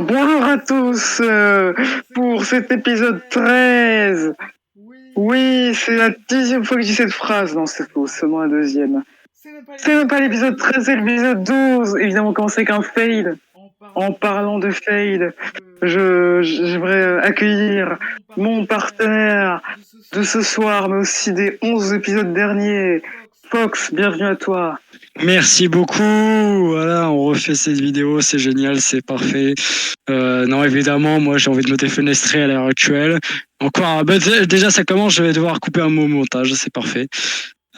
bonjour à tous pour cet épisode 13. Oui, c'est la 10e fois que je dis cette phrase. Non, c'est faux, seulement la 2e. C'est même pas l'épisode 13, c'est l'épisode 12. Évidemment, quand c'est qu'un fail. En parlant de fail, j'aimerais accueillir mon partenaire de ce soir, mais aussi des 11 épisodes derniers. Fox, bienvenue à toi. Merci beaucoup. Voilà, on refait cette vidéo, c'est génial, c'est parfait. Non, évidemment, moi j'ai envie de me défenestrer à l'heure actuelle. Encore, déjà ça commence, je vais devoir couper un mot au montage, c'est parfait.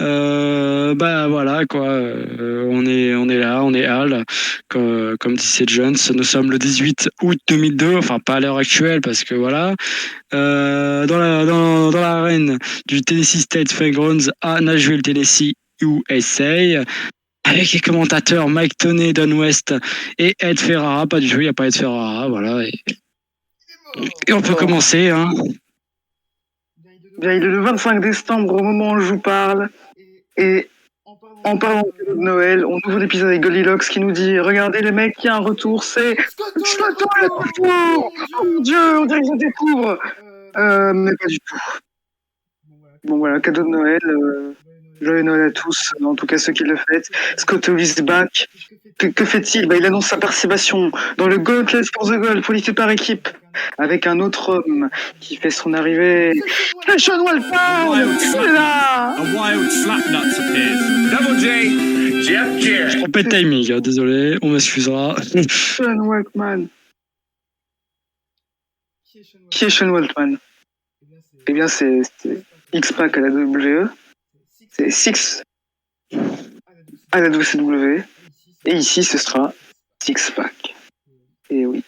Voilà quoi, on est là, on est Al, comme dit Seth Jones. Nous sommes le 18 août 2002, enfin pas à l'heure actuelle parce que voilà. Dans l'arène du Tennessee State Fairgrounds à Nashville, Tennessee, USA. Avec les commentateurs Mike Toney, Don West et Ed Ferrara. Pas du tout, il n'y a pas Ed Ferrara. Voilà. Et on peut commencer. Hein. Bien, il est le 25 décembre au moment où je vous parle. Et en parlant de Noël, on ouvre l'épisode avec Goldilocks qui nous dit « Regardez les mecs, il y a un retour, c'est Scotto le retour. Oh mon Dieu, on dirait que je découvre !» Mais pas du tout. Bon voilà, cadeau de Noël. Joyeux Noël à tous, en tout cas ceux qui le fêtent. Scotto is back. Que fait-il ? Il annonce sa participation dans le Gauntlet for the Gold, politique par équipe, avec un autre homme qui fait son arrivée. C'est Sean Waltman. Il est là. A wild slapnuts appears. Double J, Jeff Jarrett. Je trompais de timing, hein, désolé, on m'excusera. Sean Waltman. Qui est Sean Waltman ? Eh bien, c'est X-Pac à la WWE. C'est Six à la WCW. Et ici, ce sera Six-Pack. Et oui.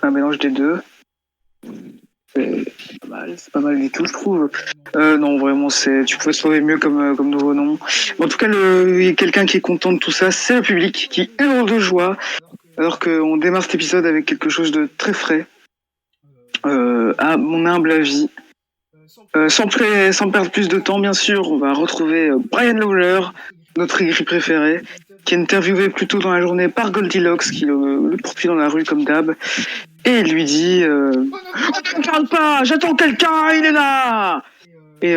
Un mélange des deux. C'est pas mal du tout, je trouve. Non, vraiment, tu pouvais trouver mieux comme nouveau nom. En tout cas, il y a quelqu'un qui est content de tout ça, c'est le public qui hurle de joie, alors qu'on démarre cet épisode avec quelque chose de très frais. À mon humble avis. Sans perdre plus de temps, bien sûr, on va retrouver Brian Lawler, notre aigri préféré, qui est interviewé plus tôt dans la journée par Goldilocks, qui le poursuit dans la rue comme d'hab, et il lui dit « Ne me parle pas, j'attends quelqu'un, il est là !» Et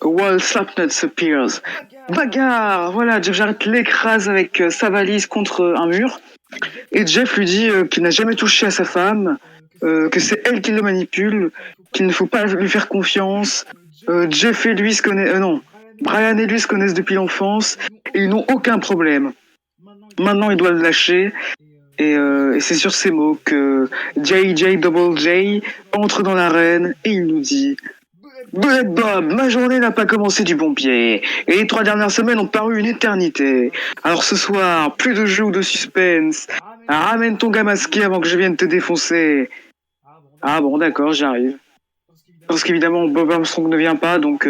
Wall Slapnuts appears. Bagarre. Voilà, Jeff Jarrett l'écrase avec sa valise contre un mur, et Jeff lui dit qu'il n'a jamais touché à sa femme, que c'est elle qui le manipule, qu'il ne faut pas lui faire confiance. Jeff et lui se connaissent... Brian et lui se connaissent depuis l'enfance et ils n'ont aucun problème. Maintenant, il doit le lâcher. Et c'est sur ces mots que JJ Double J entre dans l'arène et il nous dit « Bullet Bob, ma journée n'a pas commencé du bon pied. Et les 3 dernières semaines ont paru une éternité. Alors ce soir, plus de jeu ou de suspense. Ramène ton gars masqué avant que je vienne te défoncer. » Ah bon, d'accord, j'arrive. Parce qu'évidemment, Bob Armstrong ne vient pas, donc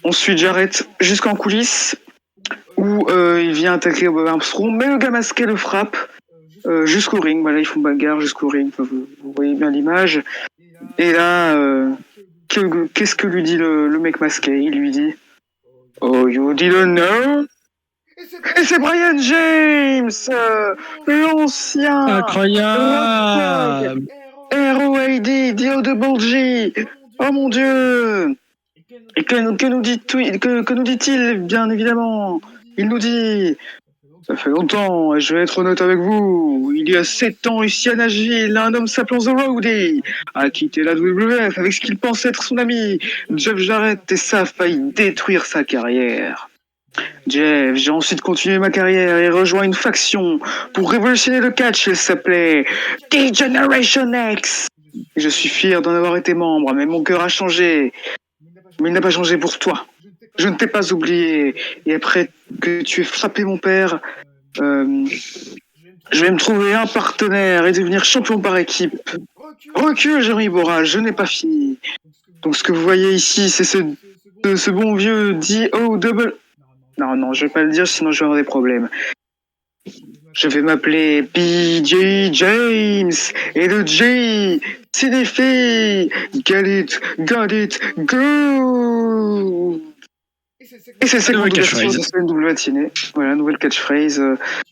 on suit Jarrett jusqu'en coulisses, où il vient attaquer Bob Armstrong, mais le gars masqué le frappe jusqu'au ring. Voilà, ils font bagarre jusqu'au ring, vous voyez bien l'image. Et là, qu'est-ce que lui dit le mec masqué ? Il lui dit « Oh, you didn't know ?» Et c'est Brian James, l'ancien Incroyable. ROAD, D-O-double-G. Oh mon Dieu. Et que nous dit-il, bien évidemment ? Il nous dit « Ça fait longtemps, et je vais être honnête avec vous. Il y a 7 ans, ici à Nashville, un homme s'appelant The Rowdy a quitté la WWF avec ce qu'il pensait être son ami, Jeff Jarrett, et ça a failli détruire sa carrière. Jeff, j'ai ensuite continué ma carrière et rejoint une faction pour révolutionner le catch. Elle s'appelait D-Generation X. Et je suis fier d'en avoir été membre, mais mon cœur a changé. Mais il n'a pas changé pour toi. Je ne t'ai pas oublié. Et après que tu aies frappé mon père, je vais me trouver un partenaire et devenir champion par équipe. Recule, Jeremy Borash, je n'ai pas fini. Donc ce que vous voyez ici, c'est ce bon vieux D-O-double... Non, je vais pas le dire, sinon je vais avoir des problèmes. Je vais m'appeler BJ James, et le J, c'est des filles. Get it, got it, go. Et c'est ça Nouvelle d'ouverture catchphrase. de semaine double matinée. Voilà, nouvelle catchphrase.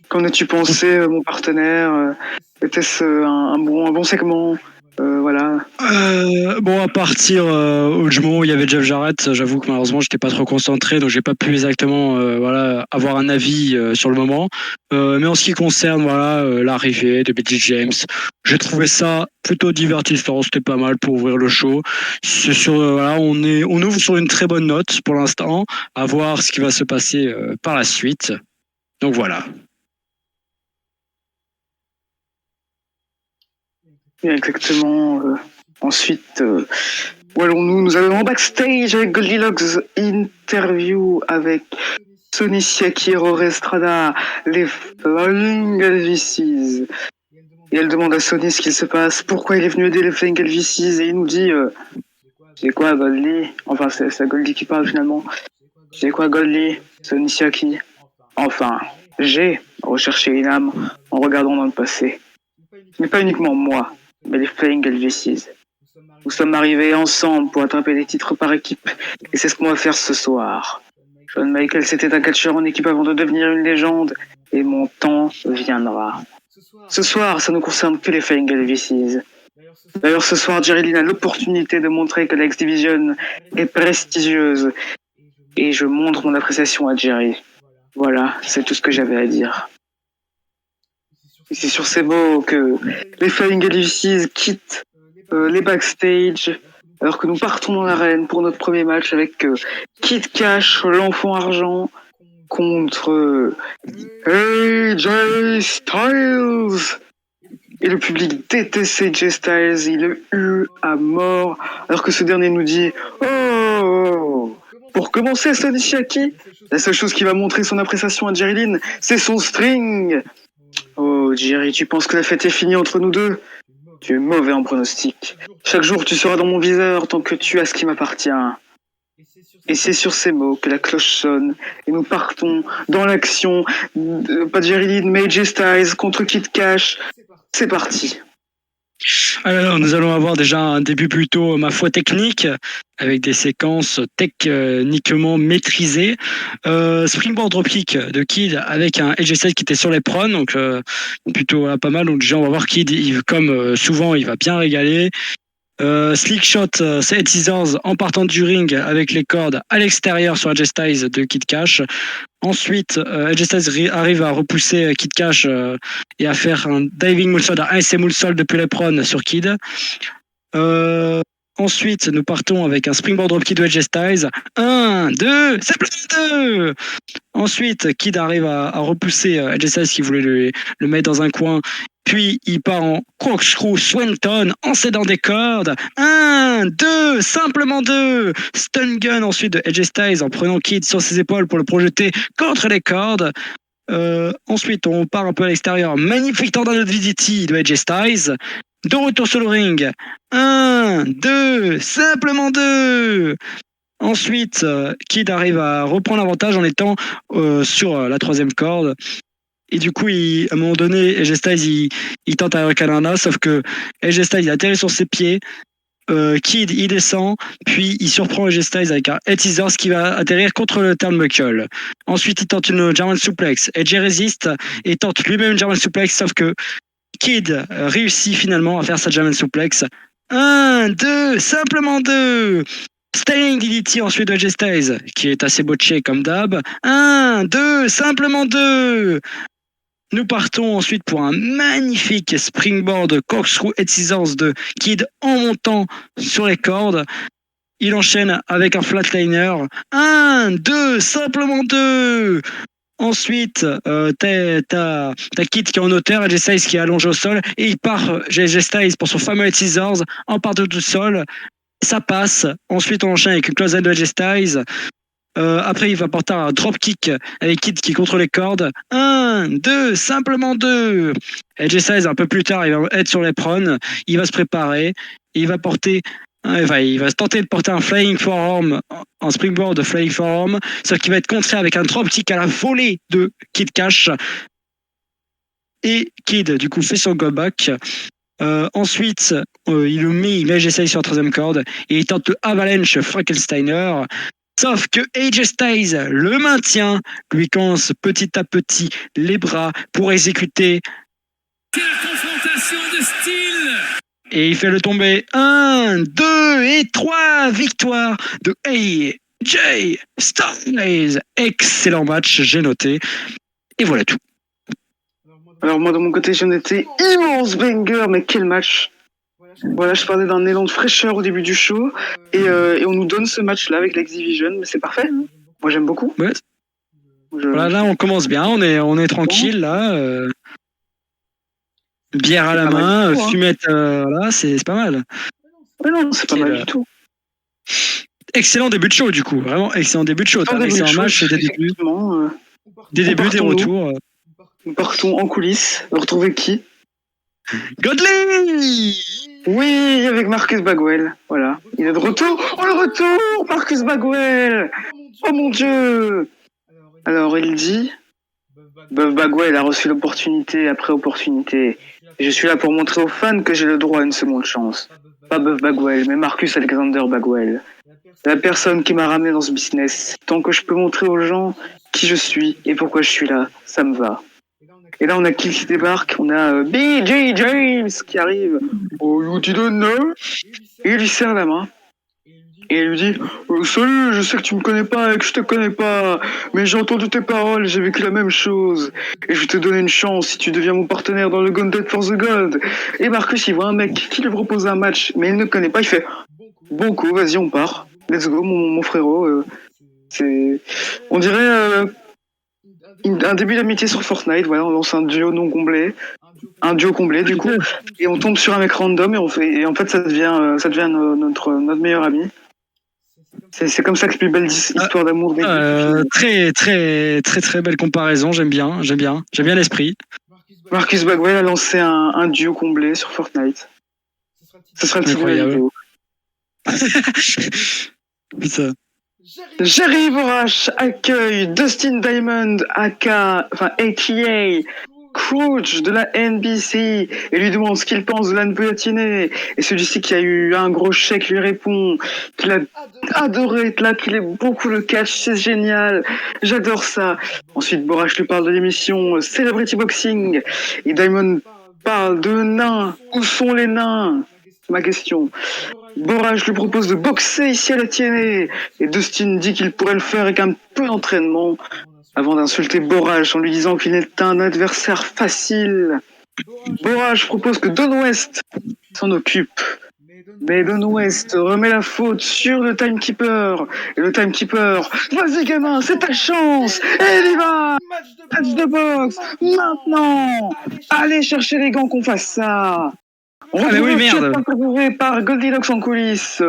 Qu'en as-tu pensé, mon partenaire Était-ce un bon segment Voilà. Bon, à partir du moment où il y avait Jeff Jarrett, j'avoue que malheureusement j'étais pas trop concentré, donc j'ai pas pu exactement voilà avoir un avis sur le moment. Mais en ce qui concerne voilà l'arrivée de Betty James, j'ai trouvé ça plutôt divertissant, c'était pas mal pour ouvrir le show. C'est sur voilà, on ouvre sur une très bonne note pour l'instant, à voir ce qui va se passer par la suite. Donc voilà. Exactement. Ensuite, où allons-nous? Nous allons en backstage avec Goldilocks, interview avec Sonny Siaki et Rore Estrada, les Flying Elvises. Et elle demande à Sonny ce qu'il se passe, pourquoi il est venu aider les Flying Elvises, et il nous dit c'est quoi Goldie? Enfin, c'est Goldie qui parle finalement. C'est quoi Goldie? Sonny Siaki. Enfin, j'ai recherché une âme en regardant dans le passé. Mais pas uniquement moi, mais les Flying Elvises. Nous sommes arrivés ensemble pour attraper des titres par équipe, et c'est ce qu'on va faire ce soir. Shawn Michaels était un catcheur en équipe avant de devenir une légende, et mon temps viendra. Ce soir, ça ne concerne que les Flying Elvises. D'ailleurs, ce soir, Jerry Lynn a l'opportunité de montrer que la X-Division est prestigieuse, et je montre mon appréciation à Jerry. Voilà, c'est tout ce que j'avais à dire. Et c'est sur ces mots que les Flying Elvises quittent les backstage, alors que nous partons dans l'arène pour notre premier match avec Kid Cash, l'enfant argent, contre AJ Styles. Et le public déteste AJ Styles, il le hue à mort, alors que ce dernier nous dit « Oh !» Pour commencer, Sonny Siaki, la seule chose qui va montrer son appréciation à Jerry Lynn, c'est son string. Oh Jerry, tu penses que la fête est finie entre nous deux? Tu es mauvais en pronostic. Chaque jour, tu seras dans mon viseur tant que tu as ce qui m'appartient. Et c'est sur ces mots que la cloche sonne et nous partons dans l'action. Pas Jerry Lynn, mais AJ Styles contre Kid Cash. C'est parti. Alors, nous allons avoir déjà un début plutôt, ma foi, technique, avec des séquences techniquement maîtrisées. Springboard dropkick de Kid avec un AJ Styles qui était sur les prônes, donc plutôt pas mal. Donc déjà, on va voir Kid, comme souvent, il va bien régaler. Slick shot, c'est Scissors en partant du ring avec les cordes à l'extérieur sur AJ Styles de Kid Cash. Ensuite, AJ Styles arrive à repousser Kid Cash et à faire un diving moonsault, un essai moonsault depuis les prônes sur Kid. Ensuite, nous partons avec un springboard dropkick de AJ Styles. 1, 2, c'est plus 2. Ensuite, Kid arrive à repousser AJ Styles qui voulait le mettre dans un coin. Puis, il part en corkscrew Swanton en cédant des cordes. 1, 2, simplement 2. Stun gun ensuite de AJ Styles en prenant Kid sur ses épaules pour le projeter contre les cordes. Ensuite, on part un peu à l'extérieur. Magnifique tendon de VDT de AJ Styles. De retour sur le ring. 1, 2, simplement 2. Ensuite, Kid arrive à reprendre l'avantage en étant sur la troisième corde. Et du coup, à un moment donné, AJ Styles, il tente un Hurricanrana, sauf que AJ Styles, il atterrit sur ses pieds. Kid, il descend, puis il surprend AJ Styles avec un head scissors qui va atterrir contre le turnbuckle. Ensuite, il tente une German suplex. AJ résiste et tente lui-même une German suplex, sauf que Kid réussit finalement à faire sa German suplex. 1, 2, simplement 2. Styling DDT ensuite de AJ Styles, qui est assez botché comme d'hab. 1, 2, simplement 2. Nous partons ensuite pour un magnifique springboard corkscrew head scissors de Kid en montant sur les cordes. Il enchaîne avec un flatliner. 1, 2, simplement 2. Ensuite, t'as Kid qui est en hauteur, AJ Styles qui est allongé au sol, et il part AJ Styles pour son fameux head scissors en partant du sol. Ça passe. Ensuite, on enchaîne avec une close-head de AJ Styles. Après, il va porter un dropkick avec Kid qui contrôle les cordes. 1, 2, simplement 2. AJ Styles, un peu plus tard, il va être sur les prônes. Il va se préparer. Il va porter. Il va tenter de porter un flying forearm, un springboard de flying forearm, sauf qu'il va être contré avec un dropkick à la volée de Kid Cash. Et Kid, du coup, fait son go back. Ensuite, il met AJ Styles sur la troisième corde et il tente le avalanche Frankensteiner. Sauf que AJ Styles le maintient, lui canse petit à petit les bras pour exécuter. Quelle confrontation de style! Et il fait le tomber. 1, 2 et 3 victoires de AJ Styles. Excellent match, j'ai noté. Et voilà tout. Alors moi de mon côté, j'en étais immense banger, mais quel match! Voilà, je parlais d'un élan de fraîcheur au début du show, et on nous donne ce match-là avec l'X-Division, mais c'est parfait. Hein. Moi j'aime beaucoup. Ouais. Voilà, là on commence bien, on est tranquille là. Bière à la main, tout, hein. fumette, voilà, c'est pas mal. Ouais, non, c'est pas mal du tout. Excellent début de show du coup, vraiment excellent début de show. T'as un excellent match dès le début. Des débuts, des retours. Nous partons en coulisses, retrouver qui? Godley! Oui, avec Marcus Bagwell. Voilà, il est de retour. Oh le retour, Marcus Bagwell! Oh mon Dieu! Alors il dit, Buff Bagwell a reçu l'opportunité après opportunité. Et je suis là pour montrer aux fans que j'ai le droit à une seconde chance. Pas Buff Bagwell, mais Marcus Alexander Bagwell. La personne qui m'a ramené dans ce business. Tant que je peux montrer aux gens qui je suis et pourquoi je suis là, ça me va. Et là, on a qui débarque? On a BJ James qui arrive. Oh, you didn't know? Et il lui serre la main. Et il lui dit salut, je sais que tu me connais pas et que je te connais pas, mais j'ai entendu tes paroles et j'ai vécu la même chose. Et je vais te donner une chance si tu deviens mon partenaire dans le Gauntlet for the Gold. Et Marcus, il voit un mec qui lui propose un match, mais il ne connaît pas. Il fait bon coup, vas-y, on part. Let's go, mon frérot. On dirait un début d'amitié sur Fortnite. Voilà, on lance un duo non comblé. Un duo comblé du coup, et on tombe sur un mec random et en fait ça devient notre meilleur ami. C'est comme ça que c'est plus belle histoire d'amour. Très très très très belle comparaison, j'aime bien l'esprit. Marcus Bagwell a lancé un duo comblé sur Fortnite. Ce sera le titre de la vidéo. Putain. Jerry Borash accueille Dustin Diamond aka Crouch de la NBC et lui demande ce qu'il pense de l'âne platiner. Et celui-ci qui a eu un gros chèque lui répond qu'il a adoré être là, qu'il aime beaucoup le catch, c'est génial, j'adore ça. Ensuite Borash lui parle de l'émission Celebrity Boxing et Diamond parle de nains. Où sont les nains? C'est ma question. Borash lui propose de boxer ici à la TNA et Dustin dit qu'il pourrait le faire avec un peu d'entraînement avant d'insulter Borash en lui disant qu'il est un adversaire facile. Borash propose que Don West s'en occupe. Mais Don West remet la faute sur le Timekeeper. Et le Timekeeper, vas-y gamin, c'est ta chance. Et il y va. Match de boxe. Maintenant. Allez chercher les gants qu'on fasse ça. On retrouve par Goldilocks en coulisses.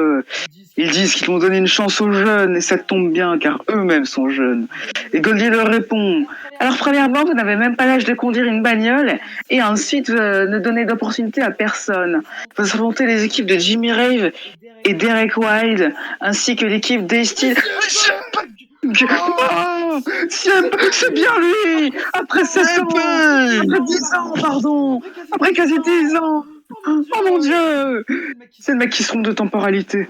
Ils disent qu'ils vont donner une chance aux jeunes et ça tombe bien car eux-mêmes sont jeunes. Et Goldie leur répond alors premièrement vous n'avez même pas l'âge de conduire une bagnole et ensuite ne donnez d'opportunité à personne. Vous affrontez les équipes de Jimmy Rave et Derek Wilde ainsi que l'équipe d'A-Steel. Oh, c'est bien lui. Après 16 ans, après 10 ans pardon, après quasi 10 ans. Oh mon Dieu! C'est le mec qui se trompe de temporalité.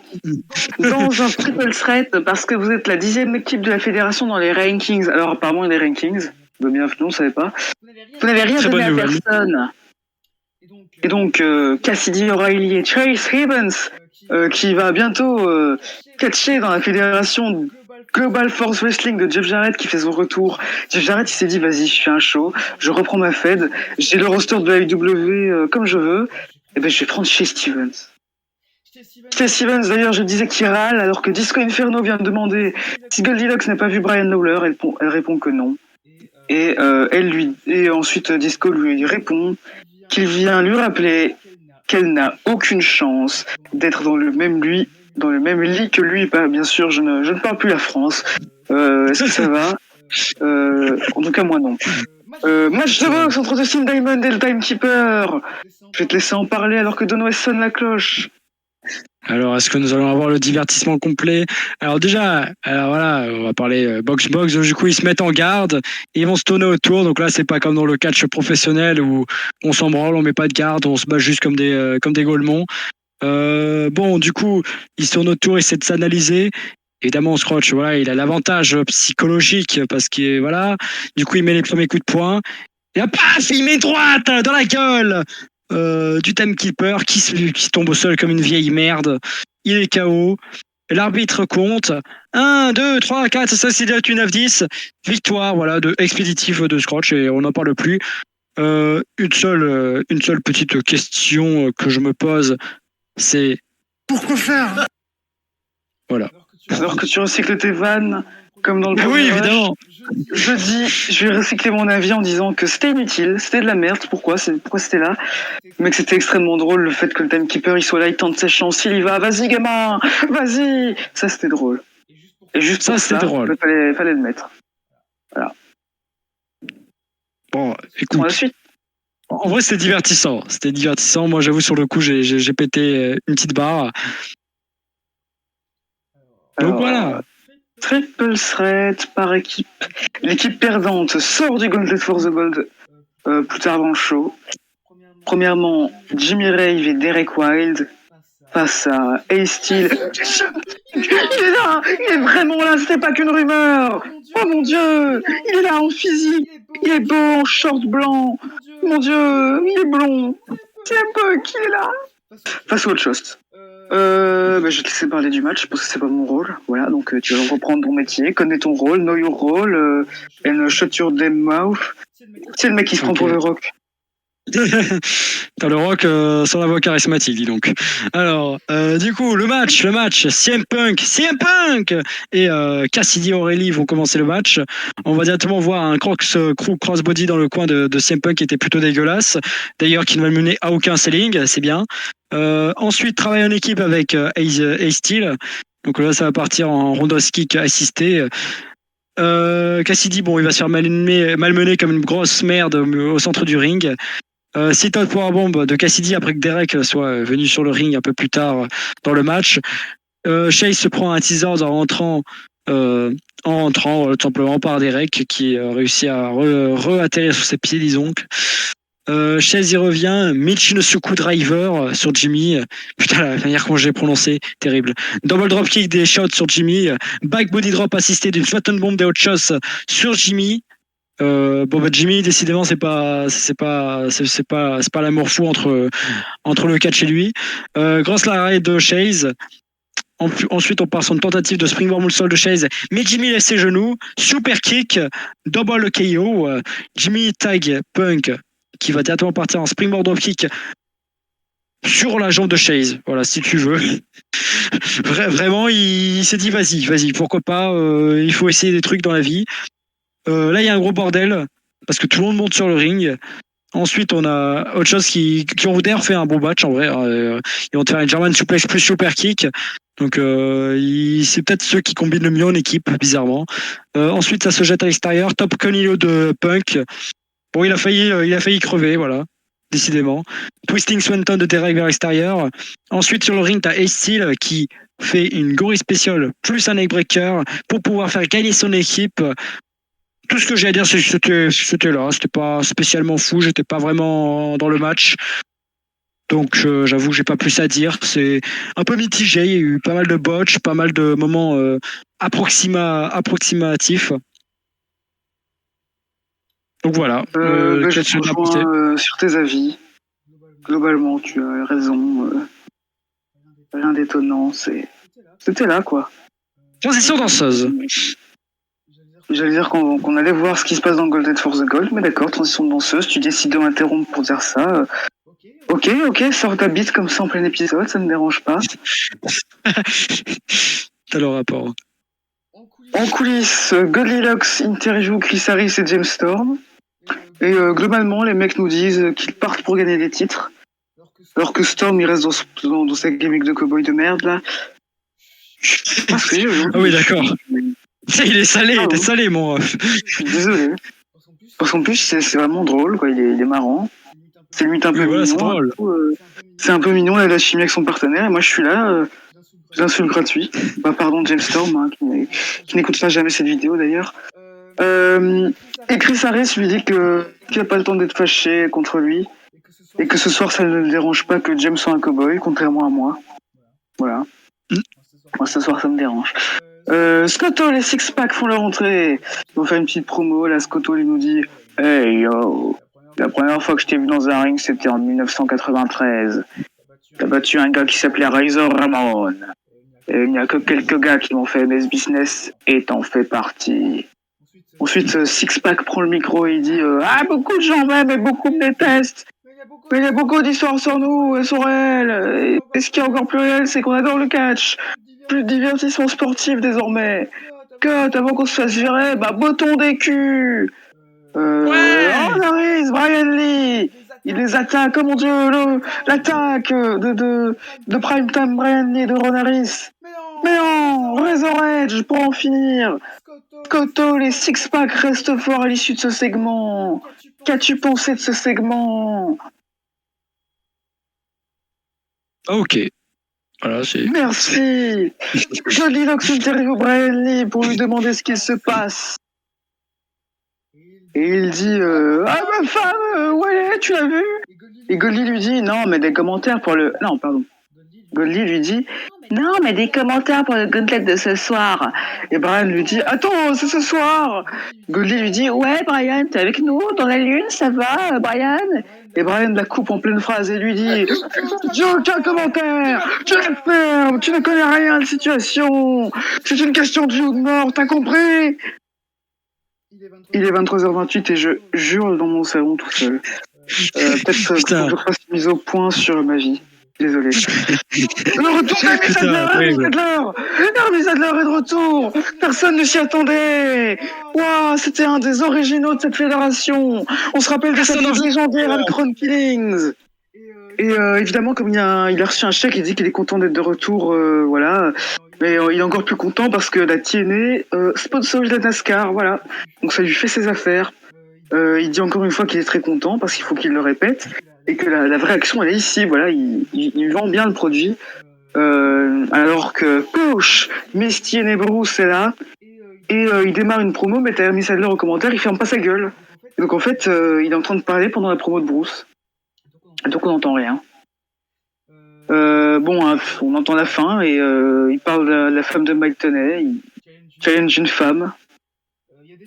Dans un triple threat, parce que vous êtes la 10e équipe de la fédération dans les rankings. Alors apparemment il y a des rankings. Bienvenue, on ne savait pas. Vous n'avez rien donné à personne. Et donc Cassidy O'Reilly et Trace Evans, qui va bientôt catcher dans la fédération Global Force Wrestling de Jeff Jarrett qui fait son retour. Jeff Jarrett il s'est dit vas-y je fais un show, je reprends ma fed, j'ai le roster de la AEW comme je veux, et ben je vais prendre Shay Stevens. Shay Stevens d'ailleurs je disais qu'il râle alors que Disco Inferno vient de demander si Goldilocks n'a pas vu Brian Lawler, elle répond que non. Et ensuite Disco lui répond qu'il vient lui rappeler qu'elle n'a aucune chance d'être dans le même lit que lui. Bah, bien sûr, je ne parle plus la France. Est-ce que ça va? En tout cas, moi non. Match de boxe entre Dustin Diamond et le Timekeeper. Je vais te laisser en parler alors que Don West sonne la cloche. Alors, est-ce que nous allons avoir le divertissement complet? Alors déjà, voilà, on va parler box-box. Du coup, ils se mettent en garde, ils vont se tourner autour. Donc là, c'est pas comme dans le catch professionnel où on s'en branle, on met pas de garde, on se bat juste comme des golemons. Bon, du coup, ils se tournent autour, ils essaient de s'analyser. Évidemment, Scratch, voilà, il a l'avantage psychologique parce que voilà, du coup, il met les premiers coups de poing et hop, paf, il met droite dans la gueule du timekeeper qui tombe au sol comme une vieille merde. Il est KO. L'arbitre compte 1, 2, 3, 4, 5, 6, 7, 8, 9, 10. Victoire, voilà, expéditive de Scratch et on n'en parle plus. Une seule petite question que je me pose, c'est Pourquoi faire? voilà. Alors que tu recycles tes vannes, comme dans le Mais premier oui, rush, évidemment. je vais recycler mon avis en disant que c'était inutile, c'était de la merde, pourquoi c'était là, mais que c'était extrêmement drôle le fait que le timekeeper il soit là, il tente sa chance, il y va, vas-y gamin, vas-y, ça c'était drôle. Et juste Ça, pour c'était drôle. fallait le mettre. Bon, Pour écoute. la suite. En vrai, c'était divertissant. C'était divertissant. Moi, j'avoue, sur le coup, j'ai pété une petite barre. Donc Alors, voilà. Triple threat par équipe. L'équipe perdante sort du Gauntlet for the Gold plus tard dans le show. Premièrement, Jimmy Rave et Derek Wild face à Ace Steel. Il est là, il est vraiment là, c'était pas qu'une rumeur. Oh mon dieu, il est là en physique, il est beau en short blanc. Mon dieu, il est blond. C'est un peu qui est là. Face à autre chose. Je vais te laisser parler du match parce que c'est pas mon rôle. Voilà, donc tu vas reprendre ton métier, connais ton rôle, know your role, and shut your damn mouth. C'est le mec qui se prend pour le rock. T'as le rock sans la voix charismatique, dis donc. Alors, du coup, le match, CM Punk et Cassidy O'Reilly vont commencer le match. On va directement voir un crew crossbody dans le coin de CM Punk qui était plutôt dégueulasse. D'ailleurs, qui ne va mener à aucun selling, c'est bien. Ensuite, travail en équipe avec Ace Steel. Donc là, ça va partir en roundhouse kick assisté. Cassidy, bon, il va se faire malmener comme une grosse merde au centre du ring. Sit-out powerbomb de Cassidy après que Derek soit venu sur le ring un peu plus tard dans le match. Chase se prend un teaser en rentrant tout simplement par Derek qui réussit à re-atterrir sur ses pieds, disons. Chase y revient, Michinosuku Driver sur Jimmy. Putain, la manière qu'on j'ai prononcé, terrible. Double dropkick des shots sur Jimmy. Back body drop assisté d'une Flatten Bomb des Hot Shots sur Jimmy. Jimmy, décidément, c'est pas l'amour fou entre le catch et lui. Grosse l'arrêt de Chase. Ensuite, on part sur une tentative de springboard moonsault de Chase, mais Jimmy laisse ses genoux. Super kick, double KO. Jimmy tag Punk qui va directement partir en springboard dropkick sur la jambe de Chase. Voilà, si tu veux. Vraiment, il s'est dit vas-y, pourquoi pas. Il faut essayer des trucs dans la vie. Là, il y a un gros bordel parce que tout le monde monte sur le ring. Ensuite, on a autre chose qui ont d'ailleurs fait un bon match en vrai. Ils vont te faire une German suplex plus super kick. Donc, c'est peut-être ceux qui combinent le mieux en équipe, bizarrement. Ensuite, ça se jette à l'extérieur. Top Conillo de Punk. Bon, il a failli crever, voilà. Décidément. Twisting Swanton de Derek vers l'extérieur. Ensuite, sur le ring, t'as Ace Steel qui fait une gorille spéciale plus un neckbreaker pour pouvoir faire gagner son équipe. Tout ce que j'ai à dire, c'est que c'était là. C'était pas spécialement fou. J'étais pas vraiment dans le match. Donc, j'avoue que j'ai pas plus à dire. C'est un peu mitigé. Il y a eu pas mal de botch, pas mal de moments approximatifs. Donc voilà. Je te rejoins sur tes avis. Globalement, tu as raison. Rien d'étonnant. C'était là, quoi. Transition danseuse. J'allais dire qu'on allait voir ce qui se passe dans Golden for the Gold, mais d'accord, transition de danseuse, tu décides de m'interrompre pour dire ça. Ok, sors ta bite comme ça en plein épisode, ça ne me dérange pas. T'as le rapport. En coulisses, Godly Locks interview Chris Harris et James Storm. Et globalement, les mecs nous disent qu'ils partent pour gagner des titres. Alors que Storm, il reste dans sa gimmick de cowboy de merde, là. Ah oui, d'accord. Il est salé, t'es salé, mon ref. Je suis désolé. Parce qu'en plus, c'est vraiment drôle, quoi. Il est marrant. C'est limite un peu mignon. C'est drôle. C'est un peu mignon, il a la chimie avec son partenaire. Et moi, je suis là, j'insulte gratuit. Pardon, James Storm, hein, qui n'écoutera jamais cette vidéo, d'ailleurs. Et Chris Harris lui dit qu'il n'a pas le temps d'être fâché contre lui. Et que ce soir, ça ne le dérange pas que James soit un cowboy, contrairement à moi. Voilà. Moi, ce soir, ça me dérange. Scotto, les six-packs font leur entrée. Ils vont faire une petite promo. Là, Scotto, il nous dit Hey yo, la première fois que je t'ai vu dans un ring, c'était en 1993. T'as battu un gars qui s'appelait Razor Ramon. Et il n'y a que quelques gars qui m'ont fait MS Business et t'en fais partie. Ensuite, Six-Pack prend le micro et il dit Ah, beaucoup de gens m'aiment et beaucoup me détestent. Mais il y a beaucoup d'histoires sur nous, elles sont réelles. Et ce qui est encore plus réel, c'est qu'on adore le catch. Plus de divertissement sportif désormais. Que avant qu'on se fasse virer, bah, botton des culs. Ron Harris, Brian Lee. Il les attaque, oh mon dieu, l'attaque de Primetime Brian Lee et de Ron Harris. Mais non, Razor Edge pour en finir. Scotto, les six-packs restent forts à l'issue de ce segment. Qu'as-tu pensé de ce segment? Ok. Voilà, c'est. Merci. Goldilocks interview Brian Lee pour lui demander ce qu'il se passe. Et il dit Ah, ma femme, où elle est, tu l'as vue? Et Goldie lui dit Non, mais des commentaires pour le. Non, pardon. Goldie lui dit Non, mais des commentaires pour le gauntlet de ce soir. Et Brian lui dit Attends, c'est ce soir. Goldie lui dit Ouais, Brian, t'es avec nous dans la lune, ça va, Brian? Et Brian la coupe en pleine phrase et lui dit J'ai aucun commentaire, tu es ferme, tu ne connais rien de la situation. C'est une question de vie ou de mort, t'as compris? Il est 23h28 et je hurle dans mon salon tout seul. Peut-être que je fasse une mise au point sur ma vie. Désolé. Le retour d'Hermie Sadler est de retour. Personne ne s'y attendait. Waouh, c'était un des originaux de cette fédération. On se rappelle de cette légendaire avec Ron Killings. Et évidemment, comme il a reçu un chèque, il dit qu'il est content d'être de retour, voilà. Mais il est encore plus content parce que la TNA sponsorise la NASCAR, voilà. Donc ça lui fait ses affaires. Il dit encore une fois qu'il est très content parce qu'il faut qu'il le répète et que la vraie action elle est ici, voilà. Il vend bien le produit. Alors que Push, Miss TNA Bruce est là et il démarre une promo, mais t'as Hermie Sadler au commentaire, il ferme pas sa gueule. Et donc en fait, il est en train de parler pendant la promo de Bruce. Donc on n'entend rien. On entend la fin et il parle de la femme de Mike Tenay, il challenge une femme.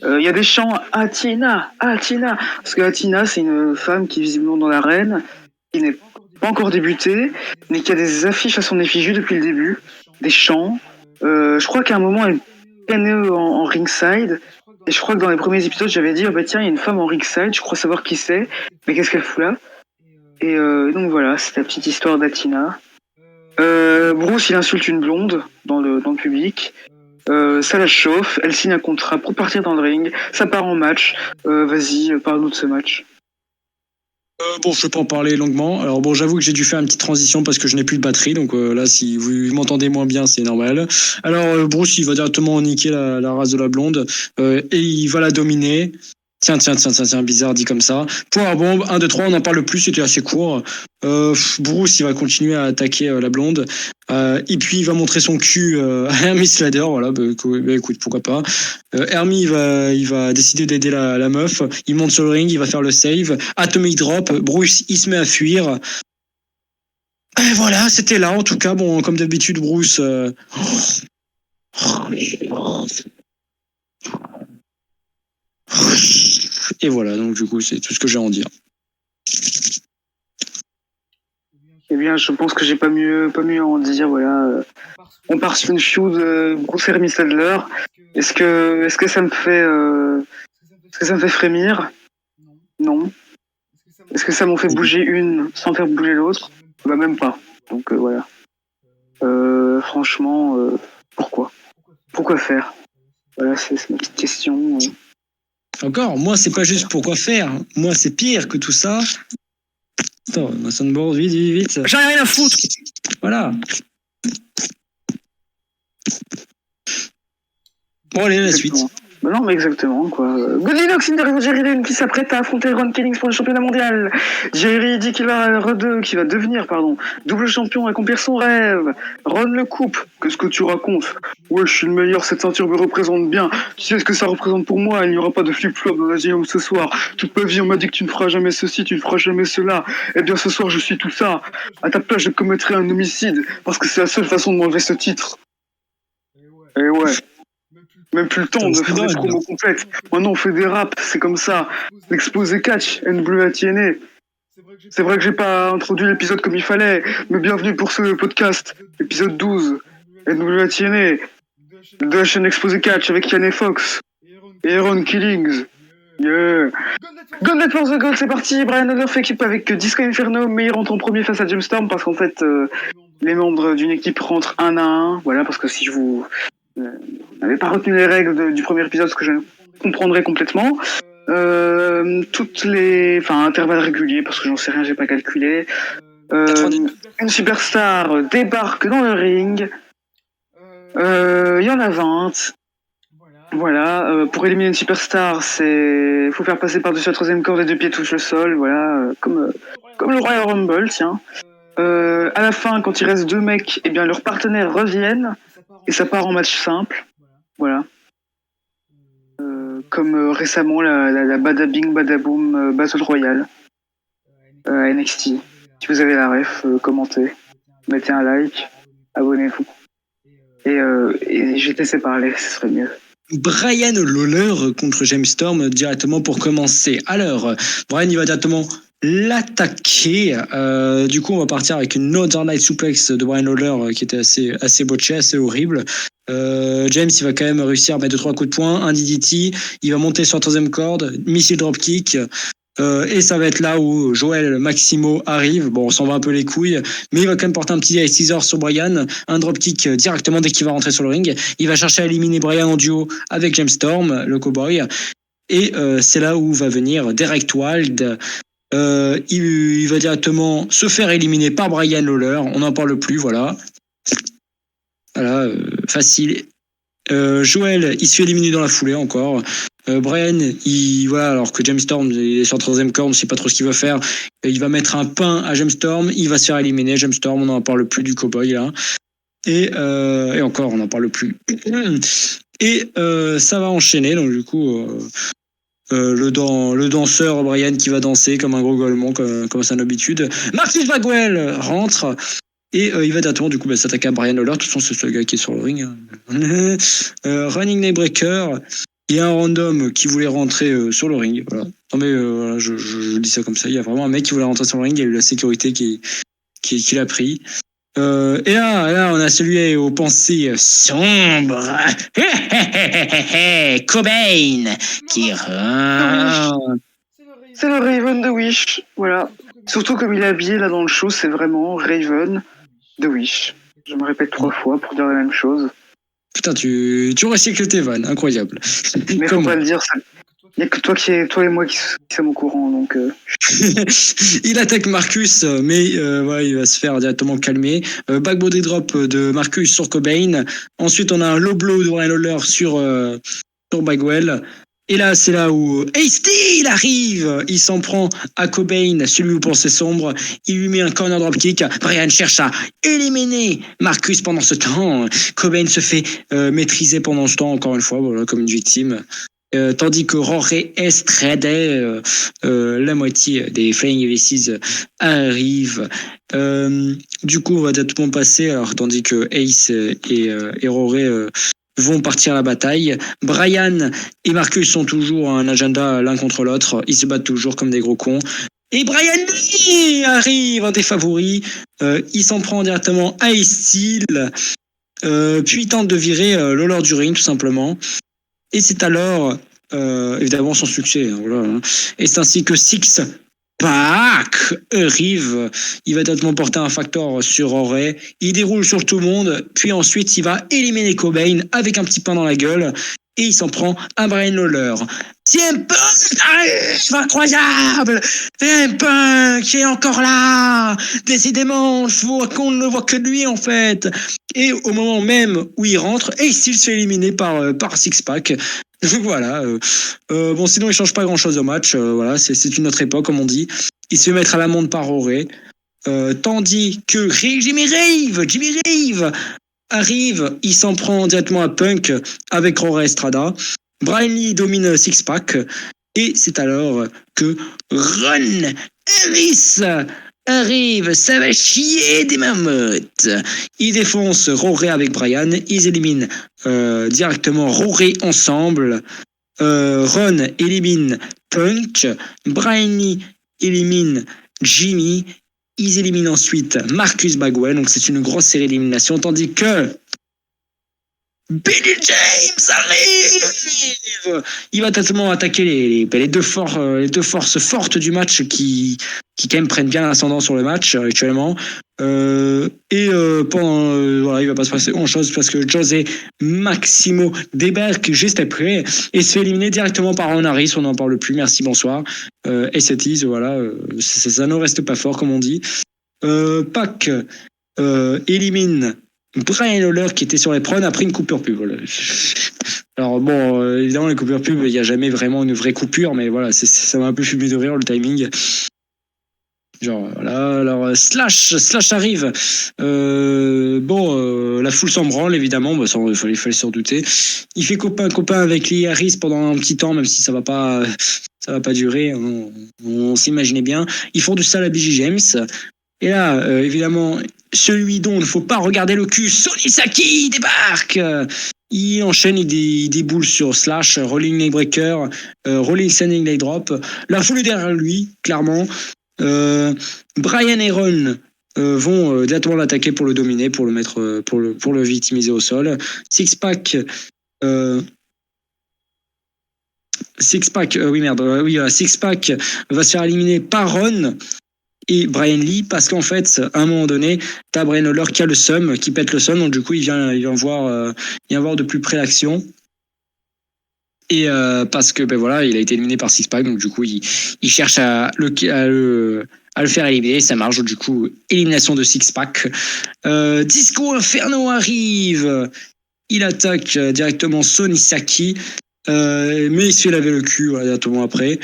Il y a des chants Atina, parce que Atina c'est une femme qui est visiblement dans l'arène, qui n'est pas encore débutée, mais qui a des affiches à son effigie depuis le début, des chants. Je crois qu'à un moment elle canait en ringside, et je crois que dans les premiers épisodes j'avais dit tiens il y a une femme en ringside, je crois savoir qui c'est, mais qu'est-ce qu'elle fout là? Et donc voilà, c'est la petite histoire d'Atina. Bruce, il insulte une blonde dans le public. Ça la chauffe, elle signe un contrat pour partir dans le ring. Ça part en match. Vas-y, parle-nous de ce match. Je peux pas en parler longuement. Alors bon, j'avoue que j'ai dû faire une petite transition parce que je n'ai plus de batterie. Donc là, si vous m'entendez moins bien, c'est normal. Alors Bruce, il va directement niquer la race de la blonde et il va la dominer. Tiens, bizarre dit comme ça. Powerbomb, 1, 2, 3, on n'en parle plus, c'était assez court. Bruce, il va continuer à attaquer la blonde. Et puis, il va montrer son cul à Hermie Sadler, voilà, écoute, pourquoi pas. Hermie, il va décider d'aider la meuf. Il monte sur le ring, il va faire le save. Atomic Drop, Bruce, il se met à fuir. Et voilà, c'était là, en tout cas. Bon, comme d'habitude, Bruce... Et voilà, donc du coup, c'est tout ce que j'ai à en dire. Eh bien, je pense que j'ai pas mieux à en dire, voilà. On part sur une feud Bruce Hermie Sadler. Est-ce que ça me fait frémir? Non. Est-ce que ça m'en fait bouger une sans faire bouger l'autre? Bah même pas. Donc voilà. Franchement, pourquoi faire? Voilà, c'est ma petite question. Encore, moi, c'est pas juste pourquoi faire. Moi, c'est pire que tout ça. Attends, ma soundboard, vite. J'en ai rien à foutre. Voilà. Bon, allez, la suite. Bah non, mais exactement, quoi. Goldilocks interview Jerry Lynn qui s'apprête à affronter Ron Killings pour le championnat mondial. Jerry dit qu'il va devenir, double champion, accomplir son rêve. Ron le coupe. Qu'est-ce que tu racontes? Ouais, je suis le meilleur, cette ceinture me représente bien. Tu sais ce que ça représente pour moi? Il n'y aura pas de flip-flop dans la Gym ce soir. Toute ma vie, on m'a dit que tu ne feras jamais ceci, tu ne feras jamais cela. Eh bien, ce soir, je suis tout ça. À ta place, je commettrai un homicide, parce que c'est la seule façon de m'enlever ce titre. Et ouais. Même plus le temps de faire des dingue. promos complètes. Maintenant, on fait des raps, c'est comme ça. L'exposé catch, NWA TNA. C'est vrai que j'ai pas introduit l'épisode comme il fallait, mais bienvenue pour ce podcast, épisode 12, NWA TNA, de la chaîne Exposé Catch avec Yann et Fox, et Aaron Killings. Yeah. Gauntlet for the Gold, c'est parti. Brian Adler fait équipe avec Disco Inferno, mais il rentre en premier face à James Storm parce qu'en fait, les membres d'une équipe rentrent un à un. Voilà, parce que si je vous n'avez pas retenu les règles du premier épisode, ce que je comprendrai complètement. Intervalles réguliers, parce que j'en sais rien, j'ai pas calculé. Une superstar débarque dans le ring. Il y en a 20. Voilà, pour éliminer une superstar, faut faire passer par-dessus la troisième corde et 2 pieds touchent le sol, voilà, comme le Royal Rumble, tiens. À la fin, quand il reste 2 mecs, eh bien leurs partenaires reviennent et ça part en match simple, voilà. Comme récemment la Bada Bing Bada Boom Battle Royale NXT. Si vous avez la ref, commentez, mettez un like, abonnez-vous. Et je vais te laisser parler, ce serait mieux. Brian Lawler contre James Storm directement pour commencer. Alors, Brian, il va directement l'attaquer. Du coup, on va partir avec une Northern Light Suplex de Brian Lawler qui était assez botché, assez horrible. James, il va quand même réussir à mettre 2-3 coups de poing, un DDT. Il va monter sur la troisième corde, missile dropkick. Et ça va être là où Joel Maximo arrive. Bon, on s'en va un peu les couilles, mais il va quand même porter un petit teaser sur Brian, un dropkick directement dès qu'il va rentrer sur le ring. Il va chercher à éliminer Brian en duo avec James Storm, le cowboy. Et c'est là où va venir Derek Wild. Il va directement se faire éliminer par Brian Lawler. On n'en parle plus, voilà. Voilà, facile. Joel, il se fait éliminer dans la foulée encore. Brian, alors que James Storm il est sur la troisième corde, on ne sait pas trop ce qu'il va faire. Il va mettre un pain à James Storm, il va se faire éliminer. James Storm, on n'en parle plus du cowboy là. Et encore, on n'en parle plus. Et ça va enchaîner, donc du coup, le danseur Brian qui va danser comme un gros golemon, comme à son habitude. Marcus Bagwell rentre. Et il va directement du coup s'attaquer à Brian Lawler. De toute façon, c'est le gars qui est sur le ring. Running Neckbreaker. Il y a un random qui voulait rentrer sur le ring. Voilà. Non mais voilà, je dis ça comme ça. Il y a vraiment un mec qui voulait rentrer sur le ring. Il y a eu la sécurité qui l'a pris. Et là, on a celui aux pensées sombres. Cobain qui rentre. C'est le Raven de Wish, voilà. Surtout comme il est habillé là dans le show, c'est vraiment Raven de Wish. Je me répète 3 fois pour dire la même chose. Putain, tu recycles tes vannes, incroyable. Mais faut pas le dire, il n'y a que toi et moi qui sommes au courant, donc... Il attaque Marcus, mais il va se faire directement calmer. Backbody drop de Marcus sur Cobain. Ensuite, on a un low blow de Brian Lawler sur Bagwell. Et là, c'est là où Ace Steel arrive. Il s'en prend à Cobain, celui où pensée sombre. Il lui met un corner dropkick. Brian cherche à éliminer Marcus pendant ce temps. Cobain se fait maîtriser pendant ce temps, encore une fois, voilà, comme une victime. Tandis que Rory Estrada, la moitié des Flying Aces arrive. Du coup, on va directement passer, alors, tandis que Ace et Rory vont partir à la bataille. Brian et Marcus sont toujours un agenda l'un contre l'autre. Ils se battent toujours comme des gros cons. Et Brian Lee arrive, un des favoris. Il s'en prend directement à Ace Steel. Puis il tente de virer Lawler du ring, tout simplement. Et c'est alors, évidemment, son succès. Voilà. Et c'est ainsi que Six Pack arrive. Il va directement porter un factor sur Rory. Il déroule sur tout le monde. Puis ensuite, il va éliminer Cobain avec un petit pain dans la gueule. Et il s'en prend à Brian Lawler. CM Punk arrive, incroyable. CM Punk qui est encore là. Décidément, je vois qu'on ne voit que lui en fait. Et au moment même où il rentre, Ace Steel se fait éliminer par Six Pack. Voilà. Bon, sinon il change pas grand chose au match. Voilà, c'est une autre époque comme on dit. Il se fait mettre à l'amende par Rory. Tandis que Jimmy Rave arrive, il s'en prend directement à Punk avec Rory Estrada. Brian Lee domine Six Pack. Et c'est alors que Ron Harris arrive, ça va chier des marmottes. Ils défoncent Roré avec Brian, ils éliminent directement Roré ensemble. Ron élimine Punch, Brian Lee élimine Jimmy, ils éliminent ensuite Marcus Bagwell, donc c'est une grosse série d'élimination, tandis que Billy James arrive. Il va totalement attaquer les deux forces fortes du match qui quand même prennent bien l'ascendant sur le match actuellement. Voilà, il va pas se passer grand chose parce que José Maximo débarque juste après et se fait éliminer directement par Ron Harris. On n'en parle plus. Merci, bonsoir. Et c'est easy, voilà. Ça ne reste pas fort comme on dit. Pac élimine Brian Lawler qui était sur les prônes après une coupure pub. Voilà. Alors bon, évidemment les coupures pub, il n'y a jamais vraiment une vraie coupure, mais voilà, ça m'a un peu fumé de rire le timing. Genre voilà, alors Slash arrive. La foule s'en branle évidemment, il fallait s'en douter. Il fait copain avec Lee Harris pendant un petit temps, même si ça va pas durer. On s'imaginait bien. Ils font du sale à BG James. Et là, évidemment, celui dont il ne faut pas regarder le cul, Sonny Saki débarque. Il enchaîne, il déboule sur Slash, Rolling Neckbreaker, Rolling Standing Leg Drop. La foule est derrière lui, clairement. Brian et Ron vont directement l'attaquer pour le dominer, pour le mettre, pour le victimiser au sol. Six-Pack va se faire éliminer par Ron et Brian Lee, parce qu'en fait, à un moment donné, t'as Brian Lawler qui a le seum, qui pète le seum, donc du coup, il vient voir de plus près l'action. Et parce que voilà, il a été éliminé par Six-Pack, donc du coup, il cherche à le faire éliminer, ça marche, du coup, élimination de Six-Pack. Disco Inferno arrive, il attaque directement Sonny Saki, mais il se fait laver le cul directement après.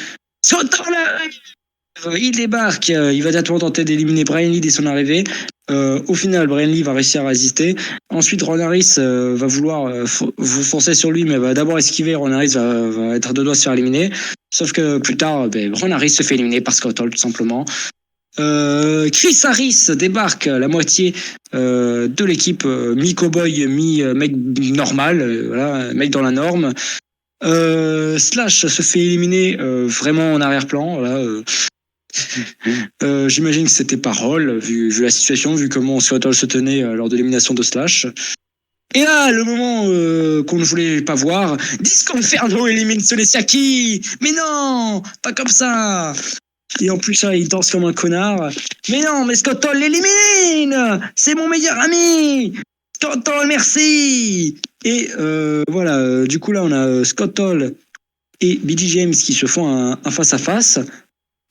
Il débarque, il va directement tenter d'éliminer Brian Lee dès son arrivée. Au final, Brian Lee va réussir à résister. Ensuite, Ron Harris va vouloir foncer sur lui, mais va d'abord esquiver. Ron Harris va être à deux doigts de se faire éliminer. Sauf que plus tard, Ron Harris se fait éliminer par Scott Hall, tout simplement. Chris Harris débarque, la moitié de l'équipe, mi-cowboy, mi-mec normal, voilà, mec dans la norme. Slash se fait éliminer vraiment en arrière-plan, voilà. J'imagine que c'était par Hall, vu la situation, vu comment Scott Hall se tenait lors de l'élimination de Slash. Et là, le moment qu'on ne voulait pas voir, Disco Inferno élimine Sonny Saki. Mais non, pas comme ça. Et en plus, là, il danse comme un connard. Mais non, mais Scott Hall l'élimine. C'est mon meilleur ami. Scott Hall, merci. Et voilà, du coup là, on a Scott Hall et BG James qui se font un face-à-face.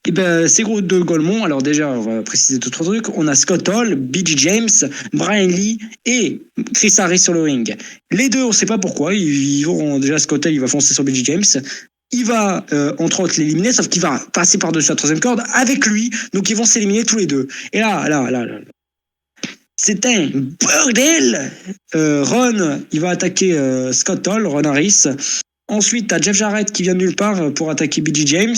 Et c'est gros de Golemont. Alors déjà, on va préciser deux, trois trucs. On a Scott Hall, BG James, Brian Lee et Chris Harris sur le ring. Les deux, on ne sait pas pourquoi. Ils vont déjà, Scott Hall, il va foncer sur BG James. Il va, entre autres, l'éliminer, sauf qu'il va passer par-dessus la troisième corde avec lui. Donc, ils vont s'éliminer tous les deux. Et là. C'est un bordel. Ron, il va attaquer Scott Hall, Ron Harris. Ensuite, t'as Jeff Jarrett qui vient de nulle part pour attaquer BG James.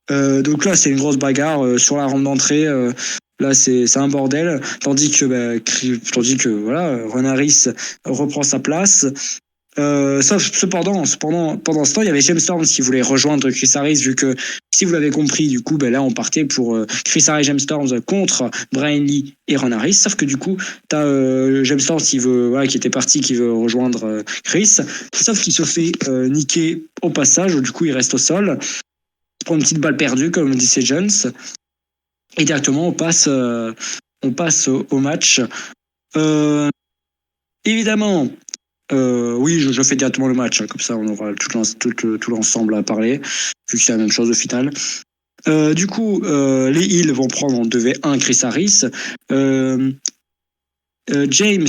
Donc là, c'est une grosse bagarre sur la rampe d'entrée. Là, c'est un bordel. Tandis que voilà, Ron Harris reprend sa place. Cependant, pendant ce temps, il y avait James Storms qui voulait rejoindre Chris Harris, vu que, si vous l'avez compris, du coup, là, on partait pour Chris Harris et James Storms contre Brian Lee et Ron Harris. Sauf que du coup, t'as James Storms qui était parti, qui veut rejoindre Chris. Sauf qu'il se fait niquer au passage. Du coup, il reste au sol. Il prend une petite balle perdue, comme disait Jones. Et directement, on passe au match. Évidemment, oui, je fais directement le match, comme ça on aura tout l'ensemble à parler, vu que c'est la même chose au final. Du coup, les Heels vont prendre en 2v1 Chris Harris. James,